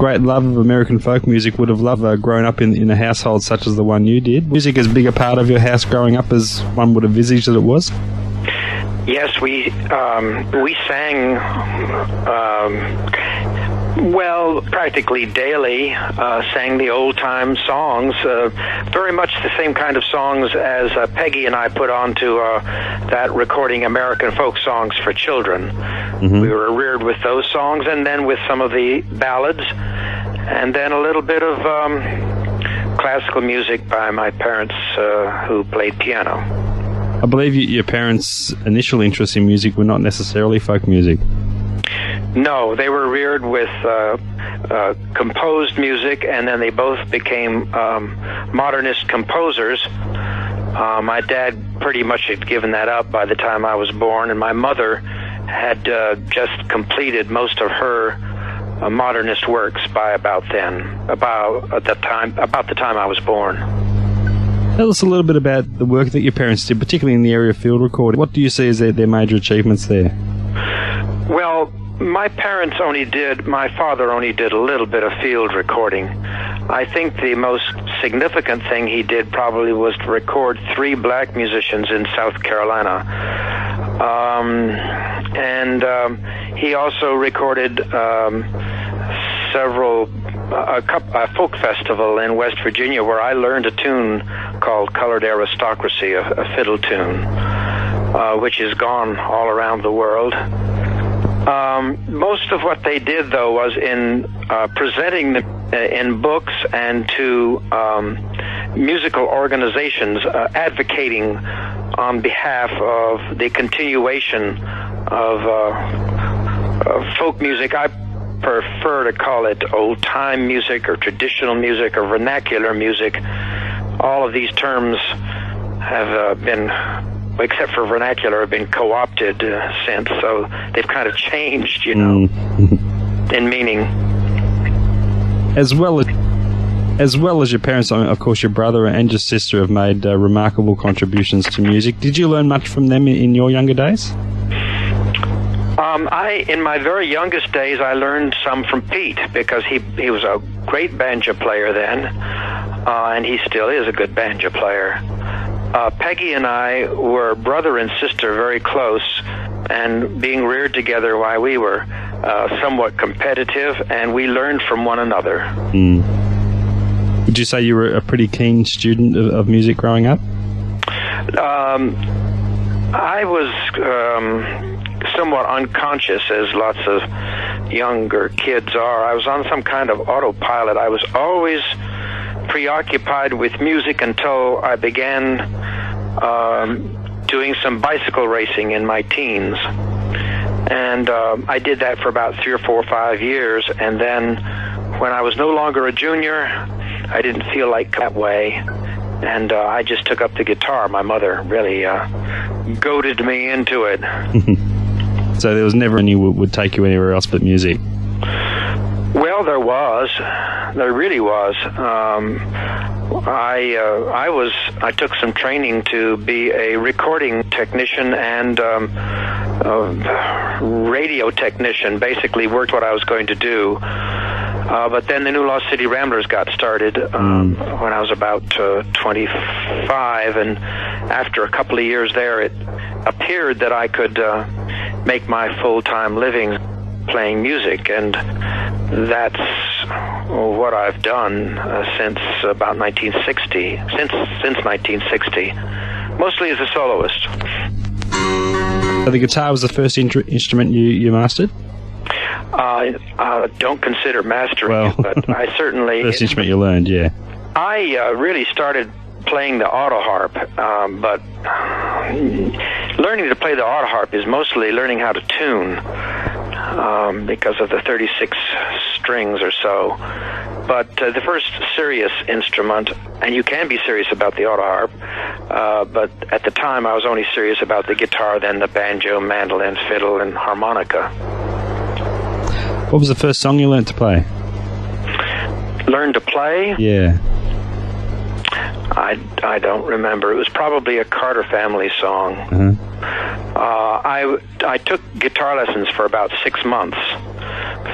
great love of American folk music would have loved growing up in a household such as the one you did. Music as big a part of your house growing up as one would envisage that it was? Yes, we sang, practically daily, sang the old-time songs, very much the same kind of songs as Peggy and I put onto that recording, American Folk Songs for Children. Mm-hmm. We were reared with those songs, and then with some of the ballads, and then a little bit of classical music by my parents who played piano. I believe your parents' initial interest in music were not necessarily folk music. No, they were reared with composed music, and then they both became modernist composers. My dad pretty much had given that up by the time I was born, and my mother had just completed most of her modernist works by about the time I was born. Tell us a little bit about the work that your parents did, particularly in the area of field recording. What do you see as their major achievements there? Well, my father only did a little bit of field recording. I think the most significant thing he did probably was to record 3 black musicians in South Carolina. He also recorded a folk festival in West Virginia where I learned a tune called Colored Aristocracy, a fiddle tune, which is gone all around the world. Most of what they did, though, was in presenting them in books and to musical organizations advocating on behalf of the continuation of folk music. I prefer to call it old-time music or traditional music or vernacular music. All of these terms have been, except for vernacular, have been co-opted since, so they've kind of changed, in meaning. As well as your parents, of course, your brother and your sister have made remarkable contributions to music. Did you learn much from them in your younger days? In my very youngest days, I learned some from Pete, because he was a great banjo player then, and he still is a good banjo player. Peggy and I were brother and sister, very close, and being reared together while we were somewhat competitive, and we learned from one another. Mm. Would you say you were a pretty keen student of music growing up? I was somewhat unconscious, as lots of younger kids are. I was on some kind of autopilot. I was always preoccupied with music until I began doing some bicycle racing in my teens. And I did that for about 3 or 4 or 5 years. And then when I was no longer a junior, I didn't feel like that way. And I just took up the guitar. My mother really goaded me into it. So there was never any would take you anywhere else but music? Well, there was. There really was. I took some training to be a recording technician and radio technician. Basically worked what I was going to do. But then the New Lost City Ramblers got started when I was about 25, and after a couple of years there, it appeared that I could make my full-time living playing music, and that's what I've done since about 1960. Since 1960, mostly as a soloist. So the guitar was the first instrument you mastered? I don't consider mastering it, but I certainly... First instrument you learned, yeah. I really started playing the auto harp, but learning to play the auto harp is mostly learning how to tune, because of the 36 strings or so. But the first serious instrument, and you can be serious about the auto harp, but at the time I was only serious about the guitar, then the banjo, mandolin, fiddle, and harmonica. What was the first song you learned to play? Learned to play? Yeah. I don't remember. It was probably a Carter Family song. Uh-huh. I took guitar lessons for about 6 months,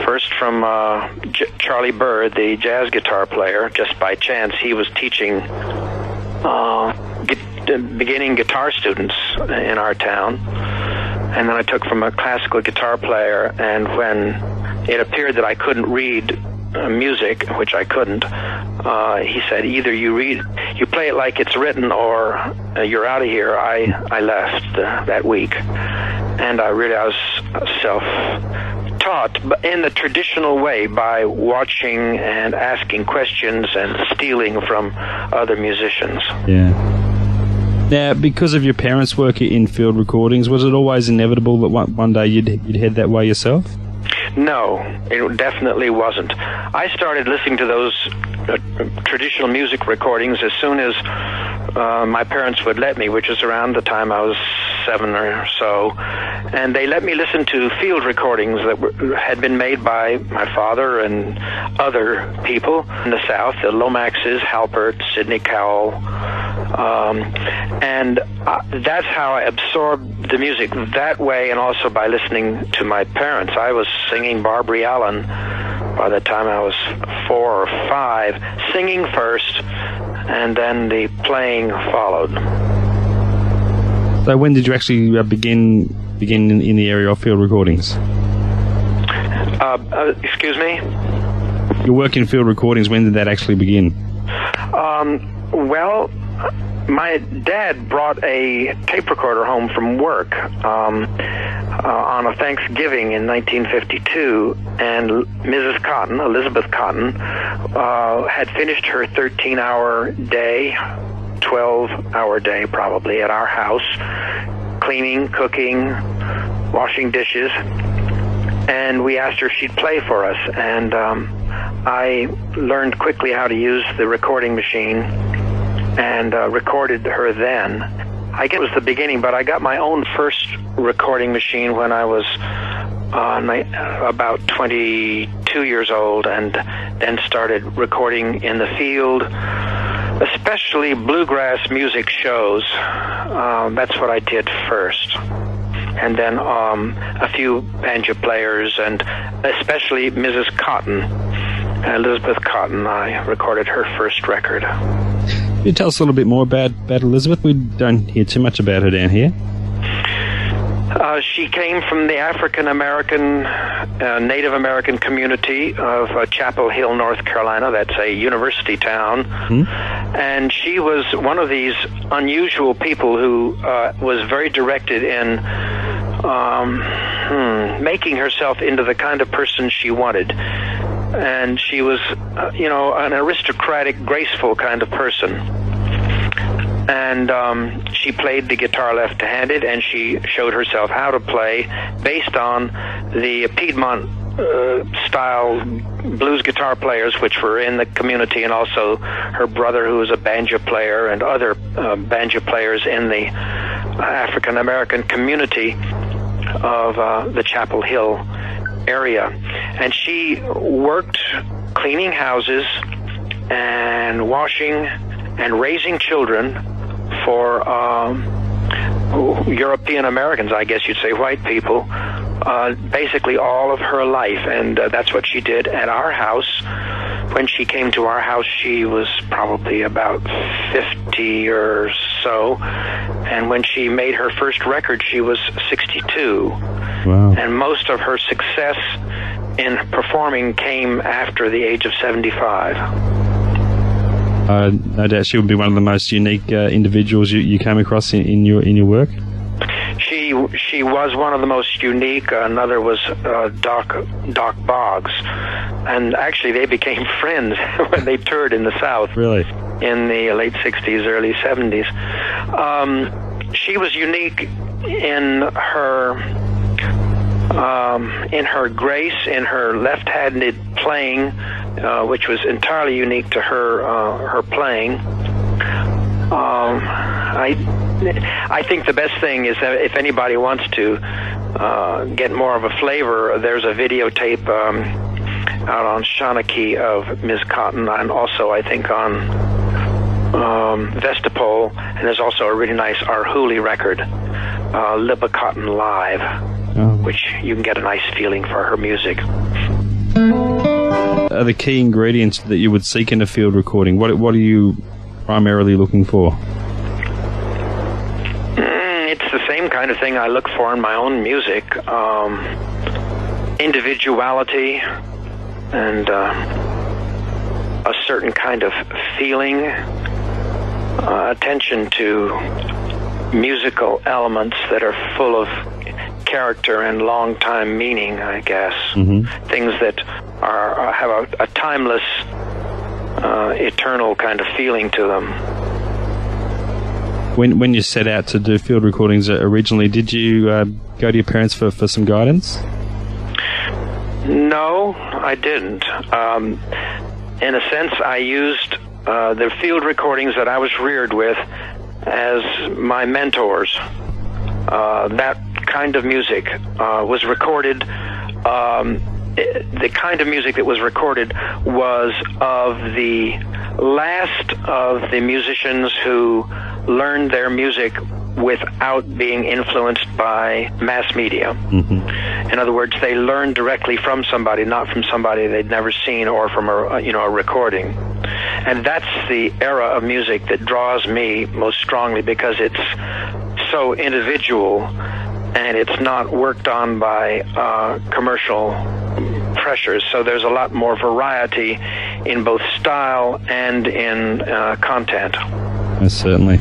First from Charlie Bird, the jazz guitar player, just by chance. He was teaching beginning guitar students in our town. And then I took from a classical guitar player, and when it appeared that I couldn't read music, which I couldn't, he said, either you play it like it's written, or you're out of here. I left that week. And I was self-taught, but in the traditional way, by watching and asking questions and stealing from other musicians. Yeah. Now, because of your parents' work in field recordings, was it always inevitable that one day you'd head that way yourself? No, it definitely wasn't. I started listening to those traditional music recordings as soon as my parents would let me, which was around the time I was 7 or so. And they let me listen to field recordings that had been made by my father and other people in the South, the Lomaxes, Halpert, Sidney Cowell. And that's how I absorbed the music that way, and also by listening to my parents. I was singing Barbary Allen by the time I was 4 or 5, singing first, and then the playing followed. So when did you actually begin in the area of field recordings? Excuse me? Your work in field recordings, when did that actually begin? Well, my dad brought a tape recorder home from work on a Thanksgiving in 1952, and Mrs. Cotton, Elizabeth Cotton, had finished her 13-hour day, 12-hour day probably, at our house, cleaning, cooking, washing dishes, and we asked her if she'd play for us, and I learned quickly how to use the recording machine and recorded her then. I guess it was the beginning, but I got my own first recording machine when I was about 22 years old, and then started recording in the field, especially bluegrass music shows. That's what I did first. And then a few banjo players, and especially Mrs. Cotton, Elizabeth Cotton. I recorded her first record. Can you tell us a little bit more about Elizabeth? We don't hear too much about her down here. She came from the African-American, Native American community of Chapel Hill, North Carolina. That's a university town. And she was one of these unusual people who was very directed in making herself into the kind of person she wanted. And she was, an aristocratic, graceful kind of person. And she played the guitar left-handed, and she showed herself how to play based on the Piedmont style blues guitar players which were in the community, and also her brother, who was a banjo player, and other banjo players in the African-American community of the Chapel Hill area. And she worked cleaning houses and washing and raising children for European Americans, I guess you'd say, white people, basically all of her life. And that's what she did at our house. When she came to our house, she was probably about 50 or so. And when she made her first record, she was 62. Wow. And most of her success in performing came after the age of 75. No doubt she would be one of the most unique individuals you came across in your work. She was one of the most unique. Another was Doc Boggs, and actually they became friends when they toured in the South. Really? In the late 60s, early 70s. She was unique in her grace, in her left-handed playing, which was entirely unique to her playing. I think the best thing is that if anybody wants to get more of a flavor, there's a videotape out on Shawnee of Ms. Cotton, and also I think on Vestapole, and there's also a really nice Arhoolie record, Libba Cotton Live, which you can get a nice feeling for her music. are the key ingredients that you would seek in a field recording? What are you primarily looking for? It's the same kind of thing I look for in my own music. Individuality and a certain kind of feeling, attention to musical elements that are full of character and long-time meaning, I guess. Mm-hmm. Things that have a timeless, eternal kind of feeling to them. When you set out to do field recordings originally, did you go to your parents for some guidance? No, I didn't. In a sense, I used the field recordings that I was reared with as my mentors. That kind of music was recorded. The kind of music that was recorded was of the last of the musicians who learned their music without being influenced by mass media. Mm-hmm. In other words, they learned directly from somebody, not from somebody they'd never seen or from a recording. And that's the era of music that draws me most strongly, because it's so individual and it's not worked on by commercial pressures. So there's a lot more variety in both style and in content. Yes, certainly.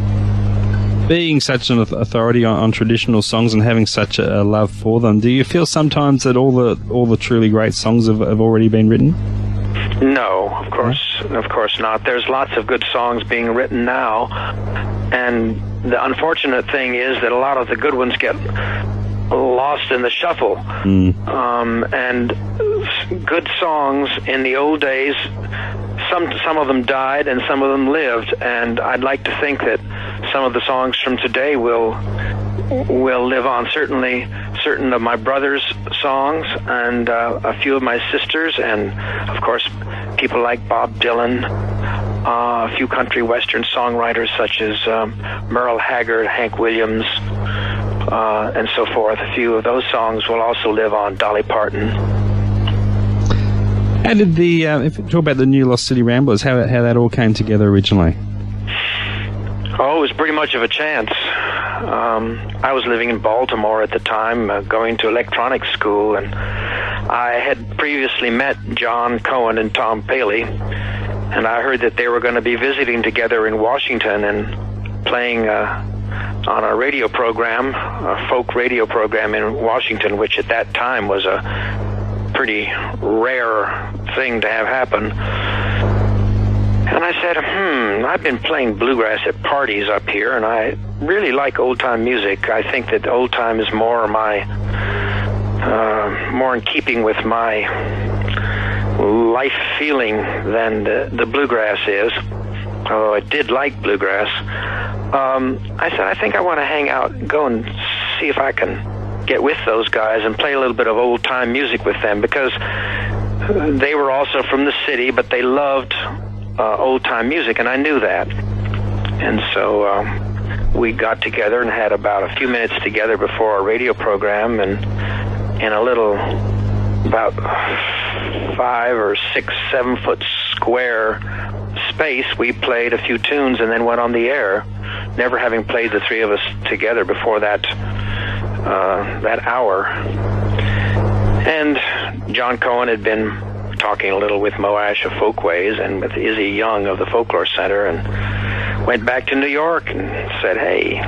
Being such an authority on traditional songs and having such a love for them, do you feel sometimes that all the truly great songs have already been written? No, of course not. There's lots of good songs being written now, and the unfortunate thing is that a lot of the good ones get lost in the shuffle. And good songs in the old days, some of them died and some of them lived, and I'd like to think that some of the songs from today will live on. Certainly certain of my brother's songs and a few of my sisters, and of course people like Bob Dylan, a few country western songwriters such as Merle Haggard, Hank Williams, and so forth. A few of those songs will also live on. Dolly Parton. How did if you talk about the New Lost City Ramblers, how that all came together originally? Oh, it was pretty much of a chance. I was living in Baltimore at the time, going to electronics school, and I had previously met John Cohen and Tom Paley, and I heard that they were going to be visiting together in Washington and playing on a radio program, a folk radio program in Washington, which at that time was a pretty rare thing to have happen. And I said, I've been playing bluegrass at parties up here, and I really like old-time music. I think that old-time is more in keeping with my life feeling than the bluegrass is, although I did like bluegrass. I said, I think I want to hang out, go and see if I can get with those guys and play a little bit of old-time music with them, because they were also from the city, but they loved old-time music, and I knew that. And so we got together and had about a few minutes together before a radio program, and in a little about 5 or 6, 7 foot square space, we played a few tunes and then went on the air, never having played the three of us together before that hour. And John Cohen had been talking a little with Moash of Folkways and with Izzy Young of the Folklore Center, and went back to New York and said, hey,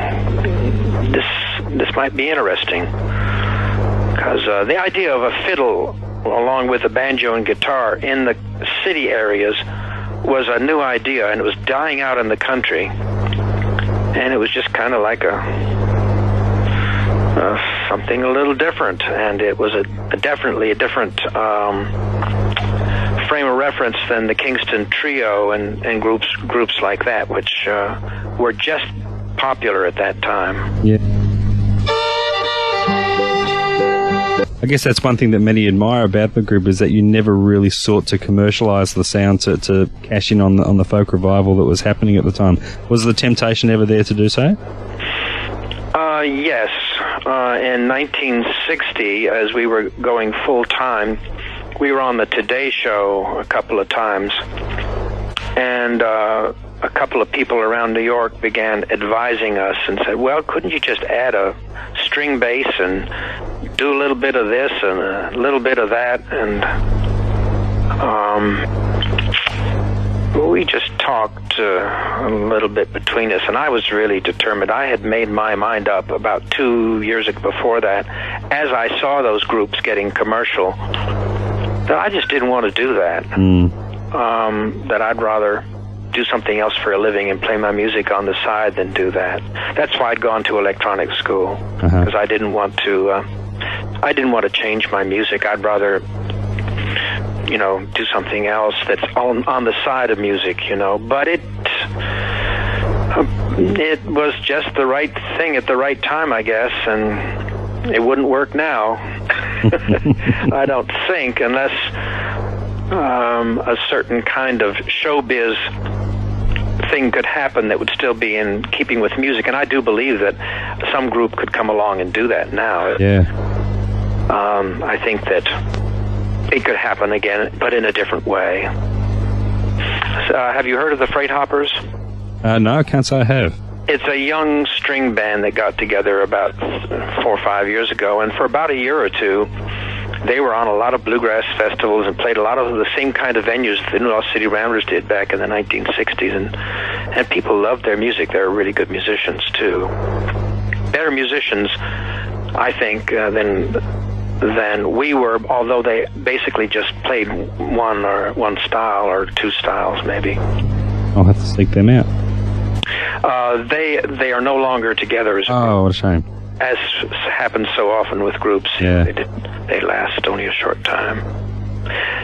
this might be interesting, because the idea of a fiddle along with a banjo and guitar in the city areas was a new idea, and it was dying out in the country, and it was just kind of like something a little different, and it was definitely a different frame of reference than the Kingston Trio and groups like that, which were just popular at that time. Yeah. I guess that's one thing that many admire about the group, is that you never really sought to commercialize the sound to cash in on the folk revival that was happening at the time. Was the temptation ever there to do so? Yes. In 1960, as we were going full time, we were on the Today Show a couple of times, and a couple of people around New York began advising us and said, well, couldn't you just add a string bass and do a little bit of this and a little bit of that? And we just talked a little bit between us, and I was really determined. I had made my mind up about 2 years before that, as I saw those groups getting commercial, that I just didn't want to do that. That I'd rather do something else for a living and play my music on the side than do that. That's why I'd gone to electronic school, because I didn't want to change my music. I'd rather, do something else that's on the side of music, But it was just the right thing at the right time, I guess, and it wouldn't work now. I don't think, unless a certain kind of showbiz thing could happen that would still be in keeping with music, and I do believe that some group could come along and do that now. Yeah. I think that it could happen again, but in a different way. Have you heard of the Freight Hoppers? No, I can't say I have. It's a young string band that got together about 4 or 5 years ago, and for about a year or two, they were on a lot of bluegrass festivals and played a lot of the same kind of venues the New Lost City Ramblers did back in the 1960s, and people loved their music. They're really good musicians, too. Better musicians, I think, than we were, although they basically just played one style or two styles, maybe. I'll have to seek them out. They are no longer together as a group. Oh, what a shame. As happens so often with groups, yeah. They last only a short time.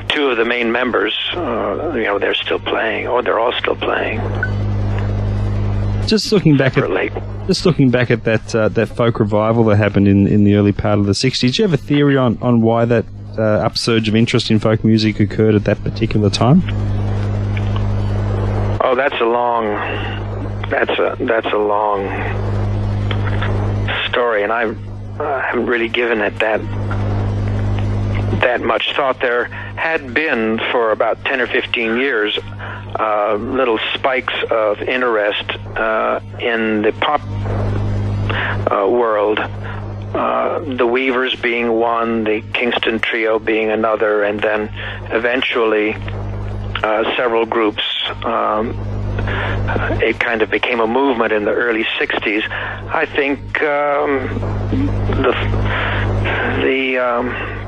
Two of the main members, they're still playing, or they're all still playing. Just looking back at that folk revival that happened in the early part of the 60s, do you have a theory on why that upsurge of interest in folk music occurred at that particular time? Oh, that's a long story, and I haven't really given it that much thought. There had been for about 10 or 15 years little spikes of interest in the pop world. The Weavers being one, the Kingston Trio being another, and then eventually several groups. It kind of became a movement in the early 60s. I think the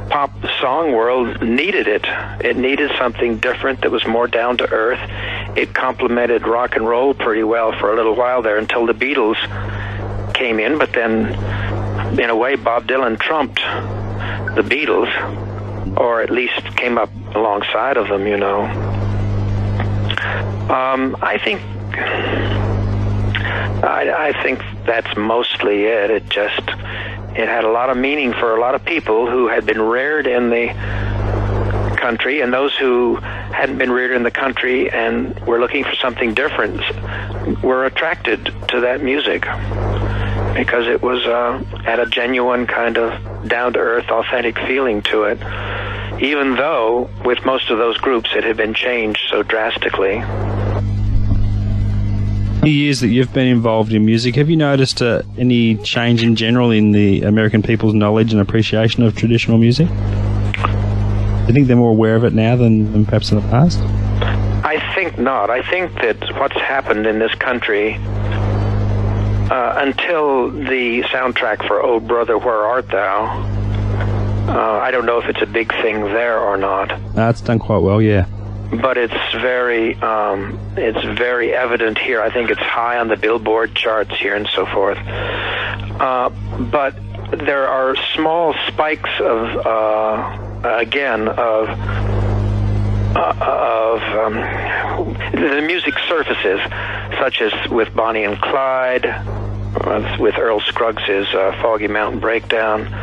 pop song world needed it. It needed something different that was more down to earth. It complemented rock and roll pretty well for a little while there until the Beatles came in, but then in a way Bob Dylan trumped the Beatles, or at least came up alongside of them, I think that's mostly it. It had a lot of meaning for a lot of people who had been reared in the country, and those who hadn't been reared in the country and were looking for something different were attracted to that music because it was had a genuine kind of down-to-earth, authentic feeling to it, even though with most of those groups it had been changed so drastically. The years that you've been involved in music, have you noticed any change in general in the American people's knowledge and appreciation of traditional music? Do you think they're more aware of it now than perhaps in the past? I think not. I think that what's happened in this country until the soundtrack for Oh Brother, Where Art Thou, I don't know if it's a big thing there or not. No, it's done quite well, yeah. But it's very evident here. I think it's high on the Billboard charts here and so forth. But there are small spikes of the music surfaces, such as with Bonnie and Clyde, with Earl Scruggs' Foggy Mountain Breakdown,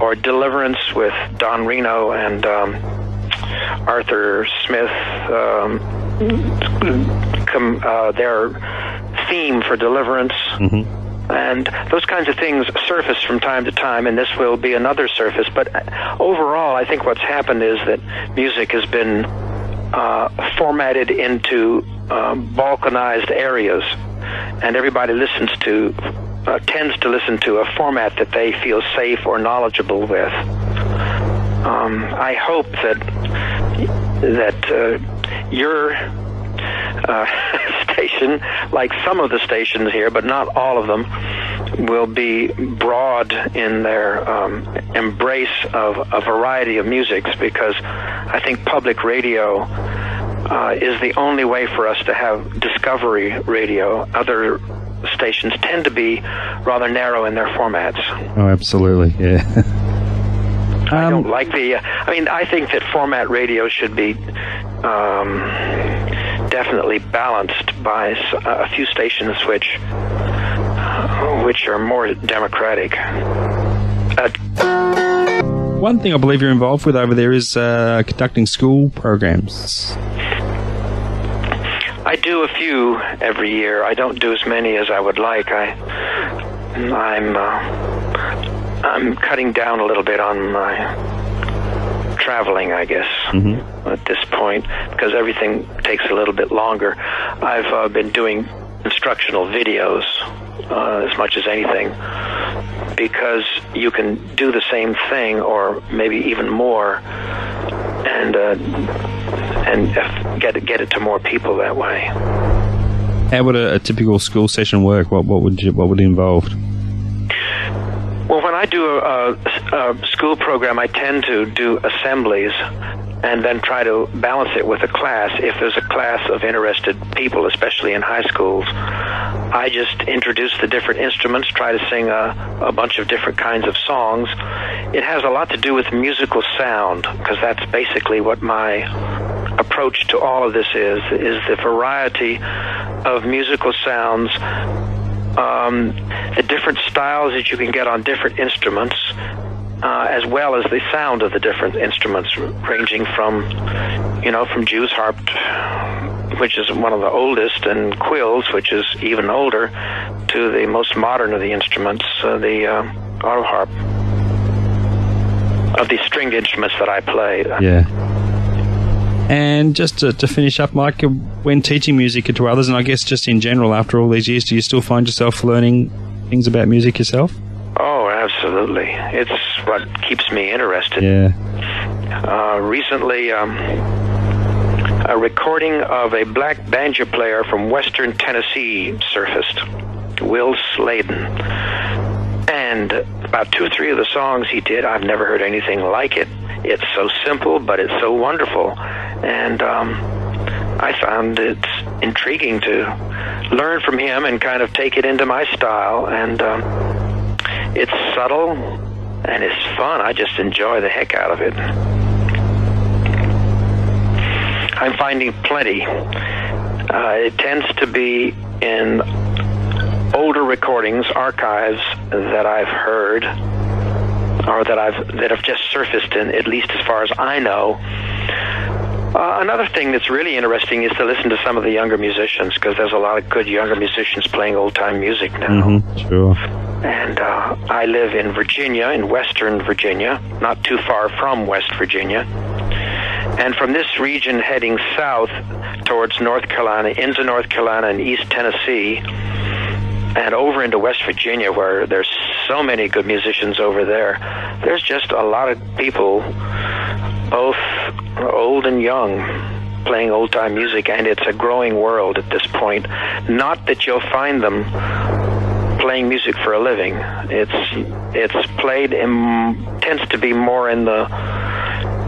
or Deliverance with Don Reno and Arthur Smith. Their theme for Deliverance And those kinds of things surface from time to time, and this will be another surface. But overall, I think what's happened is that music has been formatted into balkanized areas, and everybody tends to listen to a format that they feel safe or knowledgeable with. I hope that your station, like some of the stations here, but not all of them, will be broad in their embrace of a variety of musics, because I think public radio is the only way for us to have discovery radio. Other stations tend to be rather narrow in their formats. Oh, absolutely, yeah. I don't like I think that format radio should be definitely balanced by a few stations which are more democratic. One thing I believe you're involved with over there is conducting school programs. I do a few every year. I don't do as many as I would like. I'm cutting down a little bit on my traveling, I guess, at this point, because everything takes a little bit longer. I've been doing instructional videos as much as anything, because you can do the same thing, or maybe even more, and get it to more people that way. How would a typical school session work? What would it involve? Well, when I do a school program, I tend to do assemblies and then try to balance it with a class. If there's a class of interested people, especially in high schools, I just introduce the different instruments, try to sing a bunch of different kinds of songs. It has a lot to do with musical sound, because that's basically what my approach to all of this is the variety of musical sounds, the different styles that you can get on different instruments, as well as the sound of the different instruments, ranging from Jew's harp, which is one of the oldest, and quills, which is even older, to the most modern of the instruments, the auto harp, of the stringed instruments that I play. Yeah. And just to finish up, Mike, when teaching music to others, and I guess just in general after all these years, do you still find yourself learning things about music yourself? Oh, absolutely. It's what keeps me interested. Yeah. Recently, a recording of a black banjo player from Western Tennessee surfaced, Will Sladen. And about 2 or 3 of the songs he did, I've never heard anything like it. It's so simple, but it's so wonderful. And I found it intriguing to learn from him and kind of take it into my style. And it's subtle and it's fun. I just enjoy the heck out of it. I'm finding plenty. It tends to be in older recordings, archives that I've heard, or that have just surfaced, in, at least as far as I know. Another thing that's really interesting is to listen to some of the younger musicians, because there's a lot of good younger musicians playing old-time music now. Sure. And I live in Virginia, in Western Virginia, not too far from West Virginia. And from this region heading south towards North Carolina, into North Carolina and East Tennessee, and over into West Virginia, where there's so many good musicians over there, there's just a lot of people, both old and young, playing old-time music, and it's a growing world at this point. Not that you'll find them playing music for a living. It's played tends to be more in the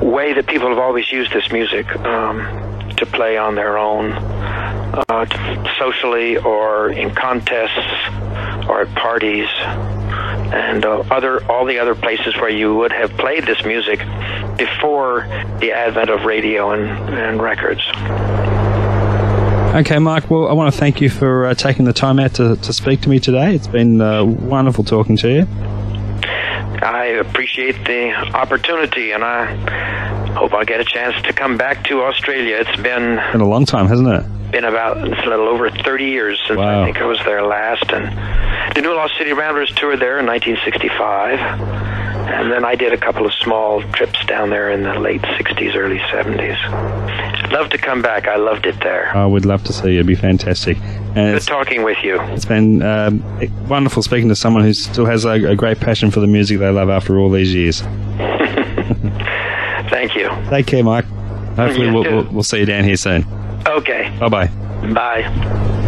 way that people have always used this music, to play on their own, socially, or in contests, or at parties, and all the other places where you would have played this music before the advent of radio and records. Okay, Mike, well, I want to thank you for taking the time out to speak to me today. It's been wonderful talking to you. I appreciate the opportunity, and I hope I'll get a chance to come back to Australia. It's been a long time, hasn't it? Been about a little over 30 years since I think I was there last, and The New Lost City Ramblers toured there in 1965, and then I did a couple of small trips down there in the late 60s, early 70s. I'd love to come back. I loved it there. I would love to see you. It'd be fantastic. And Good talking with you. It's been wonderful speaking to someone who still has a great passion for the music they love after all these years. Thank you. Take care, Mike. Hopefully we'll see you down here soon. Okay. Bye-bye. Bye.